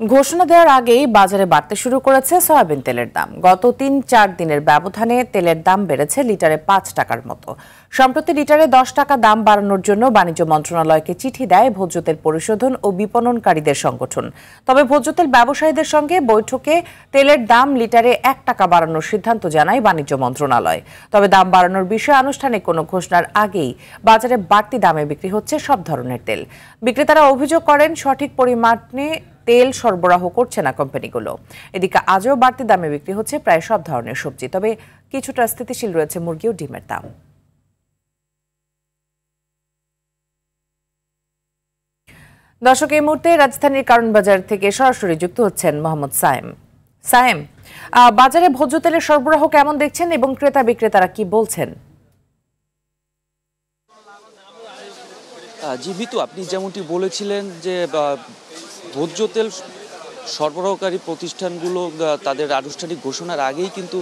ঘোষণা দেওয়ার আগেই বাজারে বাড়তে শুরু করেছে সয়াবিন তেলের দাম। গত ৩-৪ দিনের ব্যবধানে তেলের দাম বেড়েছে লিটারে ৫ টাকার মতো। সম্প্রতি লিটারে ১০ টাকা দাম বাড়ানোর জন্য বাণিজ্য মন্ত্রণালয়কে চিঠি দেয় ভোজ্য তেল পরিশোধন ও বিপণনকারীদের সংগঠন। তবে ভোজ্য তেল ব্যবসায়ীদের সঙ্গে বৈঠকে তেলের দাম লিটারে ১ টাকা বাড়ানোর সিদ্ধান্ত জানায় বাণিজ্য মন্ত্রণালয়। তবে দাম বাড়ানোর বিষয়ে আনুষ্ঠানিক কোনো ঘোষণার আগেই বাজারে বাড়তি দামে বিক্রি হচ্ছে সব ধরনের তেল। বিক্রেতারা অভিযোগ করেন সঠিক পরিমাণে তেল সরবরাহ করছে না কোম্পানিগুলো। এদিকে আজও বাড়তি দামে বিক্রি হচ্ছে প্রায় সব ধরনের সবজি, তবে কিছুটা স্থিতিশীল রয়েছে মুরগি ও ডিমের দাম। দর্শক, এই মুহূর্তে রাজধানীর কারণ বাজার থেকে সরাসরি যুক্ত হচ্ছেন মোহাম্মদ সায়েম। সায়েম, বাজারে ভোজ্য তেলের সরবরাহ কেমন দেখছেন এবং ক্রেতা বিক্রেতারা কি বলছেন? জীবিত আপনি যেমনটি বলেছিলেন যে ভোজ্য তেল সরবরাহকারী প্রতিষ্ঠানগুলো তাদের আনুষ্ঠানিক ঘোষণার আগেই কিন্তু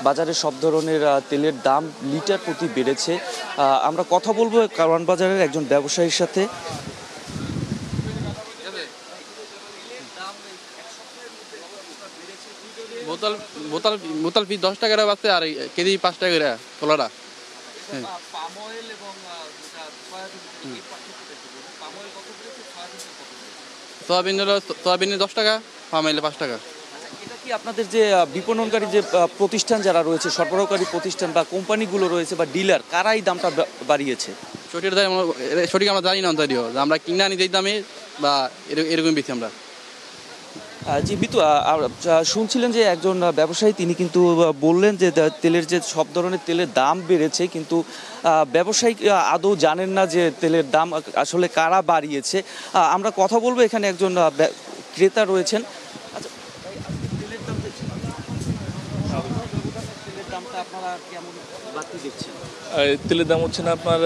বাজারে সব ধরনের তেলের দাম লিটার প্রতি বেড়েছে। আমরা কথা বলবো কারওয়ান বাজারের একজন ব্যবসায়ীর সাথে। বোতল ফি 10 টাকা বাড়ছে আর কেজি 5 টাকা করে কলাটা। সয়াবিন 10 টাকা, পাম অয়েল 5 টাকা। এটা কি আপনাদের যে বিপণনকারী যে প্রতিষ্ঠান যারা রয়েছে, সরবরাহকারী প্রতিষ্ঠান বা কোম্পানিগুলো রয়েছে বা ডিলার, কারাই দামটা বাড়িয়েছে? সঠিক আমরা জানি না, আমরা কিনে আনি এই দামে বা এরকম বেশি আমরা। জীবিত শুনছিলেন যে একজন ব্যবসায়ী তিনি কিন্তু বললেন যে তেলের যে সব ধরনের তেলের দাম বেড়েছে, কিন্তু ব্যবসায়ী আদৌ জানেন না যে তেলের দাম আসলে কারা বাড়িয়েছে। আমরা কথা বলবো, এখানে একজন ক্রেতা রয়েছেন। আচ্ছা, তেলের দামটা আপনারা কেমন বাড়তি দেখছেন? তেলের দাম হচ্ছে না আপনার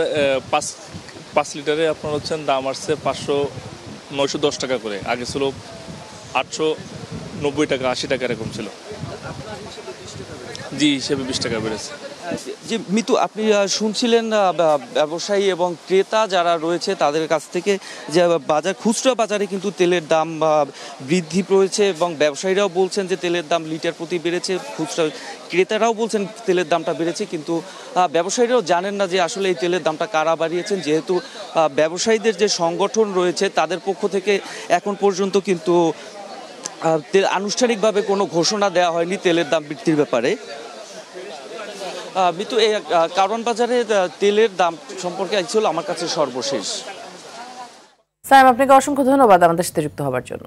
5 লিটারে আপনার হচ্ছেন দাম আসছে 910 টাকা করে। আগে ছিল 890 টাকা, 80 টাকা এরকম ছিল। জি, হিসেবে 20 টাকা বেড়েছে। যে মিতু, আপনি শুনছিলেন ব্যবসায়ী এবং ক্রেতা যারা রয়েছে তাদের কাছ থেকে যে খুচরা বাজারে কিন্তু তেলের দাম বৃদ্ধি পেয়েছে এবং ব্যবসায়ীরাও বলছেন যে তেলের দাম লিটার প্রতি বেড়েছে, খুচরা ক্রেতারাও বলছেন তেলের দামটা বেড়েছে, কিন্তু ব্যবসায়ীরাও জানেন না যে আসলে এই তেলের দামটা কারা বাড়িয়েছেন। যেহেতু ব্যবসায়ীদের যে সংগঠন রয়েছে তাদের পক্ষ থেকে এখন পর্যন্ত কিন্তু আনুষ্ঠানিকভাবে কোনো ঘোষণা দেওয়া হয়নি তেলের দাম বৃদ্ধির ব্যাপারে। মিতু, এই কারওয়ান বাজারে তেলের দাম সম্পর্কে ছিল আমার কাছে সর্বশেষ। সায়েম, আপনাকে অসংখ্য ধন্যবাদ আমাদের সাথে যুক্ত হওয়ার জন্য।